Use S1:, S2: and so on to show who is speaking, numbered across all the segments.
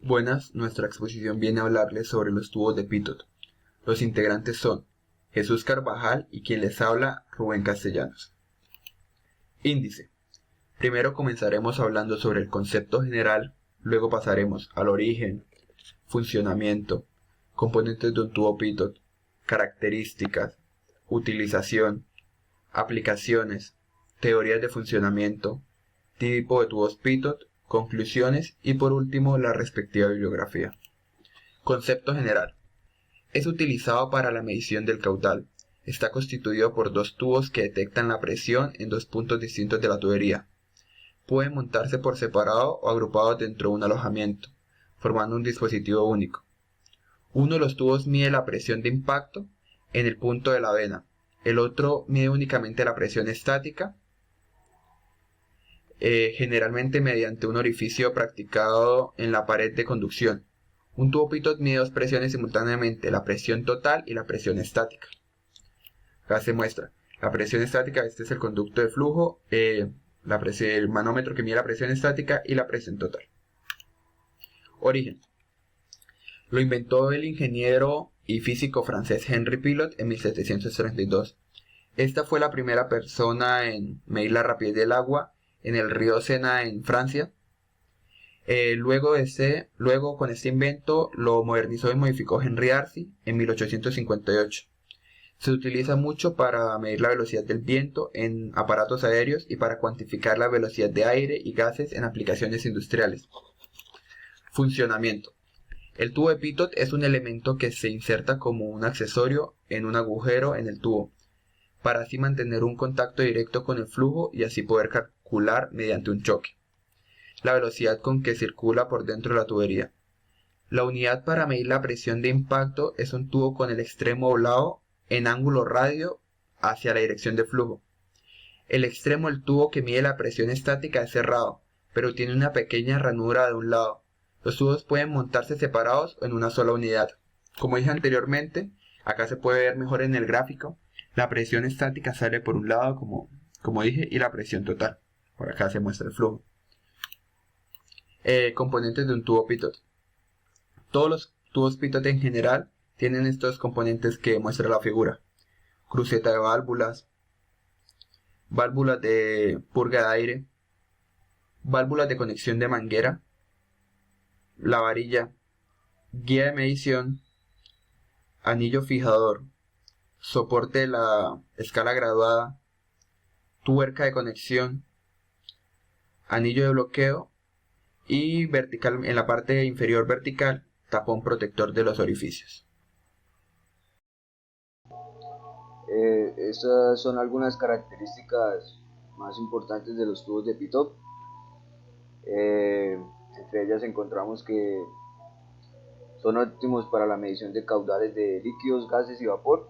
S1: Buenas, nuestra exposición viene a hablarles sobre los tubos de Pitot. Los integrantes son Jesús Carvajal y quien les habla, Rubén Castellanos. Índice. Primero comenzaremos hablando sobre el concepto general, luego pasaremos al origen, funcionamiento, componentes de un tubo Pitot, características, utilización, aplicaciones, teorías de funcionamiento, tipo de tubos Pitot, conclusiones y por último la respectiva bibliografía. Concepto general. Es utilizado para la medición del caudal. Está constituido por dos tubos que detectan la presión en dos puntos distintos de la tubería. Pueden montarse por separado o agrupados dentro de un alojamiento, formando un dispositivo único. Uno de los tubos mide la presión de impacto en el punto de la vena. El otro mide únicamente la presión estática, generalmente mediante un orificio practicado en la pared de conducción. Un tubo Pitot mide dos presiones simultáneamente, la presión total y la presión estática. Acá se muestra la presión estática, este es el conducto de flujo, el manómetro que mide la presión estática y la presión total. Origen. Lo inventó el ingeniero y físico francés Henri Pilot en 1732. Esta fue la primera persona en medir la rapidez del agua en el río Sena en Francia. Luego con este invento lo modernizó y modificó Henry Darcy en 1858. Se utiliza mucho para medir la velocidad del viento en aparatos aéreos y para cuantificar la velocidad de aire y gases en aplicaciones industriales. Funcionamiento. El tubo de Pitot es un elemento que se inserta como un accesorio en un agujero en el tubo, para así mantener un contacto directo con el flujo y así poder calcular mediante un choque la velocidad con que circula por dentro de la tubería. La unidad para medir la presión de impacto es un tubo con el extremo doblado en ángulo radio hacia la dirección de flujo. El extremo del tubo que mide la presión estática es cerrado, pero tiene una pequeña ranura de un lado. Los tubos pueden montarse separados o en una sola unidad. Como dije anteriormente, acá se puede ver mejor en el gráfico, la presión estática sale por un lado, como dije, y la presión total. Por acá se muestra el flujo. Componentes de un tubo Pitot. Todos los tubos Pitot en general tienen estos componentes que muestra la figura. Cruceta de válvulas, válvulas de purga de aire, válvulas de conexión de manguera, la varilla, guía de medición, anillo fijador, soporte de la escala graduada, tuerca de conexión, anillo de bloqueo y vertical, en la parte inferior vertical, tapón protector de los orificios.
S2: Estas son algunas características más importantes de los tubos de Pitot. Entre ellas encontramos que son óptimos para la medición de caudales de líquidos, gases y vapor.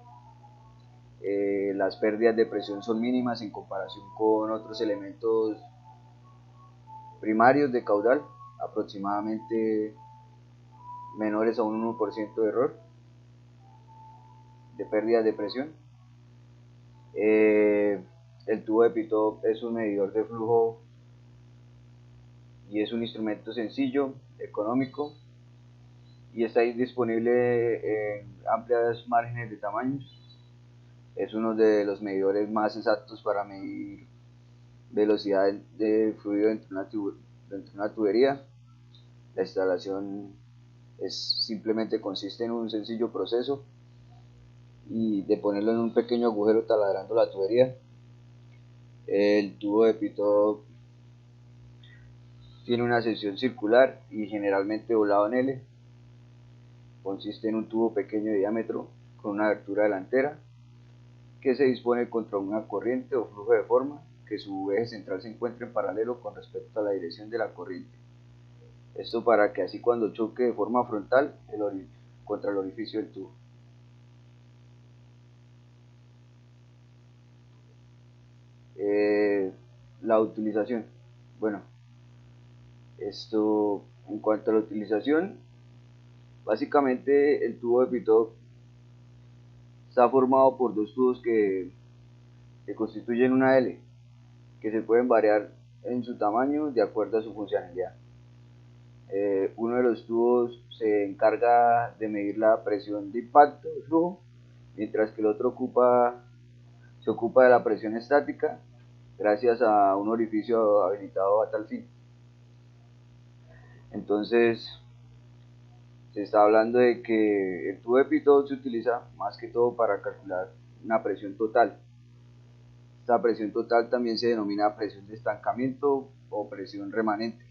S2: Las pérdidas de presión son mínimas en comparación con otros elementos primarios de caudal, aproximadamente menores a un 1% de error de pérdida de presión. El tubo de Pitot es un medidor de flujo y es un instrumento sencillo, económico y está disponible en amplias márgenes de tamaños. Es uno de los medidores más exactos para medir velocidad de fluido dentro de una tubería. La instalación simplemente consiste en un sencillo proceso y de ponerlo en un pequeño agujero taladrando la tubería. El tubo de Pitot tiene una sección circular y generalmente doblado en L. Consiste en un tubo pequeño de diámetro con una abertura delantera que se dispone contra una corriente o flujo de forma que su eje central se encuentre en paralelo con respecto a la dirección de la corriente. Esto para que así cuando choque de forma frontal contra el orificio del tubo. La utilización. Bueno, esto en cuanto a la utilización, básicamente el tubo de Pitot está formado por dos tubos que constituyen una L, que se pueden variar en su tamaño de acuerdo a su funcionalidad. Uno de los tubos se encarga de medir la presión de impacto de flujo, mientras que el otro se ocupa de la presión estática gracias a un orificio habilitado a tal fin. Entonces, se está hablando de que el tubo de Pitot se utiliza más que todo para calcular una presión total. Esta presión total también se denomina presión de estancamiento o presión remanente,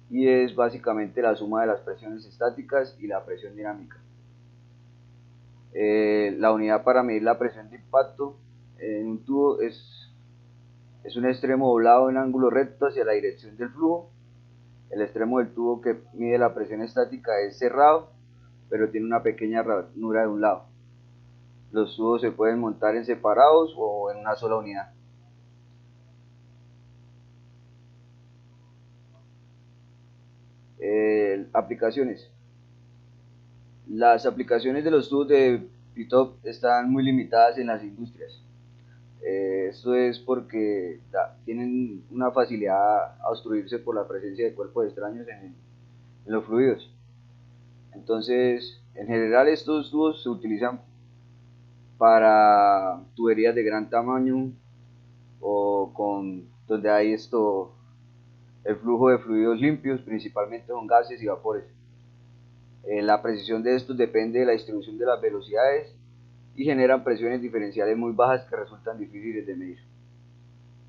S2: y es básicamente la suma de las presiones estáticas y la presión dinámica. La unidad para medir la presión de impacto en un tubo es un extremo doblado en ángulo recto hacia la dirección del flujo. El extremo del tubo que mide la presión estática es cerrado, pero tiene una pequeña ranura de un lado. Los tubos se pueden montar en separados o en una sola unidad. Aplicaciones. Las aplicaciones de los tubos de Pitot están muy limitadas en las industrias. Esto es porque tienen una facilidad a obstruirse por la presencia de cuerpos extraños en los fluidos. Entonces, en general estos tubos se utilizan para tuberías de gran tamaño o donde hay el flujo de fluidos limpios, principalmente con gases y vapores. La precisión de estos depende de la distribución de las velocidades y generan presiones diferenciales muy bajas que resultan difíciles de medir.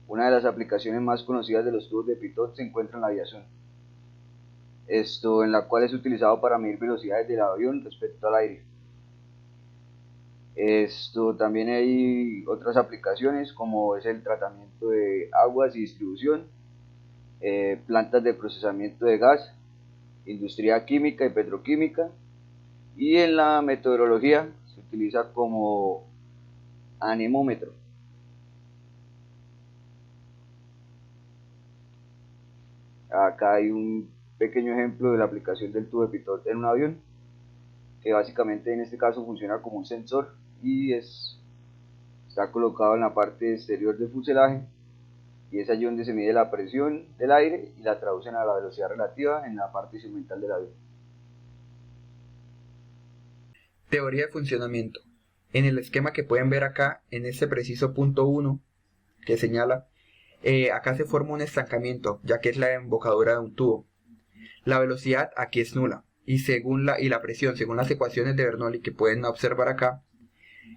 S2: Una de las aplicaciones más conocidas de los tubos de Pitot se encuentra en la aviación, en la cual es utilizado para medir velocidades del avión respecto al aire. También hay otras aplicaciones como es el tratamiento de aguas y distribución, plantas de procesamiento de gas, industria química y petroquímica, y en la meteorología se utiliza como anemómetro. Acá hay un pequeño ejemplo de la aplicación del tubo de Pitot en un avión, que básicamente en este caso funciona como un sensor y está colocado en la parte exterior del fuselaje, y es allí donde se mide la presión del aire y la traducen a la velocidad relativa en la parte instrumental del avión.
S1: Teoría de funcionamiento. En el esquema que pueden ver acá, en este preciso punto 1 que señala, acá se forma un estancamiento, ya que es la embocadura de un tubo. La velocidad aquí es nula, y la presión, según las ecuaciones de Bernoulli que pueden observar acá,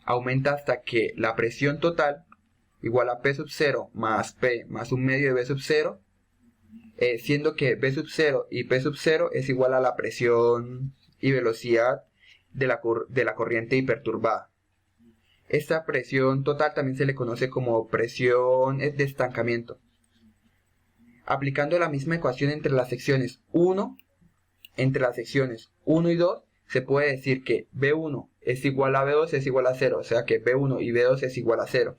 S1: aumenta hasta que la presión total igual a P sub 0 más P más un medio de B sub 0, siendo que B sub 0 y P sub 0 es igual a la presión y velocidad de la corriente hiperturbada. Esta presión total también se le conoce como presión de estancamiento. Aplicando la misma ecuación entre las secciones 1 y 2, se puede decir que B1 es igual a B2 es igual a 0, o sea que B1 y B2 es igual a 0.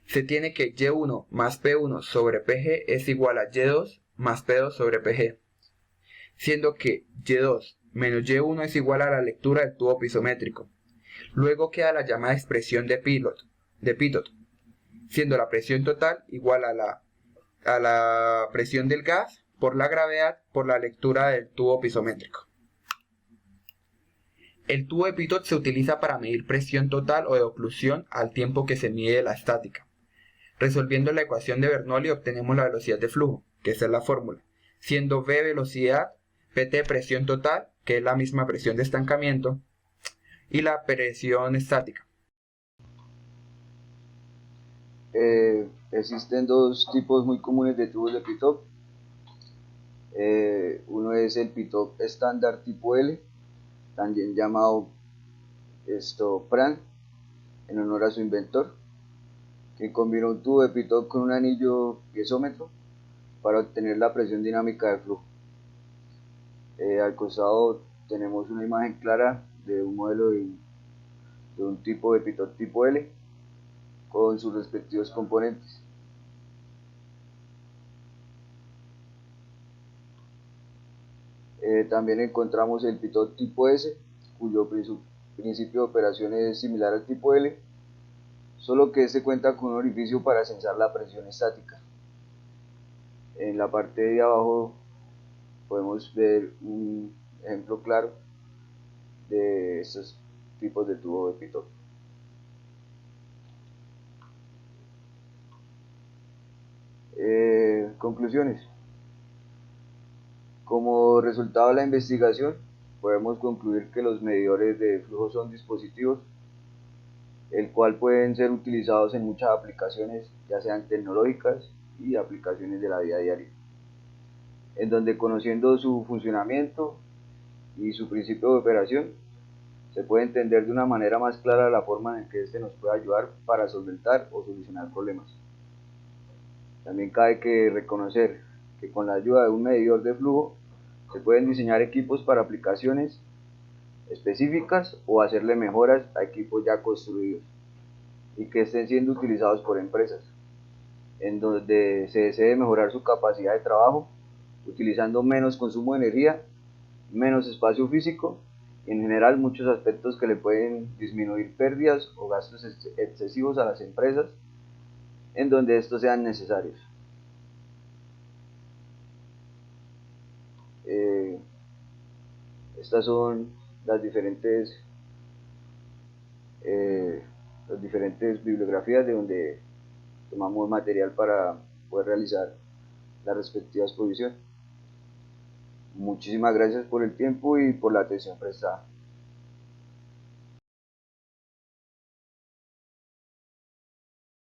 S1: Se tiene que Y1 más P1 sobre PG es igual a Y2 más P2 sobre PG, siendo que Y2 menos Y1 es igual a la lectura del tubo pisométrico. Luego queda la llamada expresión de Pitot, siendo la presión total igual a la presión del gas por la gravedad por la lectura del tubo pisométrico. El tubo de Pitot se utiliza para medir presión total o de oclusión al tiempo que se mide la estática. Resolviendo la ecuación de Bernoulli obtenemos la velocidad de flujo, que esa es la fórmula, siendo V velocidad, PT presión total, que es la misma presión de estancamiento, y la presión estática.
S2: Existen dos tipos muy comunes de tubos de Pitot. Uno es el Pitot estándar tipo L, también llamado Pran, en honor a su inventor, que combinó un tubo de Pitot con un anillo piezómetro para obtener la presión dinámica de flujo. Al costado tenemos una imagen clara de un modelo de un tipo de Pitot tipo L con sus respectivos componentes. También encontramos el Pitot tipo S, cuyo principio de operación es similar al tipo L, solo que este cuenta con un orificio para sensar la presión estática. En la parte de abajo podemos ver un ejemplo claro de estos tipos de tubo de Pitón. Conclusiones. Como resultado de la investigación, podemos concluir que los medidores de flujo son dispositivos el cual pueden ser utilizados en muchas aplicaciones, ya sean tecnológicas y aplicaciones de la vida diaria, en donde conociendo su funcionamiento y su principio de operación, se puede entender de una manera más clara la forma en que este nos puede ayudar para solventar o solucionar problemas. También cabe que reconocer que con la ayuda de un medidor de flujo se pueden diseñar equipos para aplicaciones específicas o hacerle mejoras a equipos ya construidos y que estén siendo utilizados por empresas, en donde se desee mejorar su capacidad de trabajo, utilizando menos consumo de energía, menos espacio físico y en general muchos aspectos que le pueden disminuir pérdidas o gastos excesivos a las empresas en donde estos sean necesarios. Estas son las diferentes eh, bibliografías de donde tomamos material para poder realizar la respectiva exposición. Muchísimas gracias por el tiempo y por la atención prestada.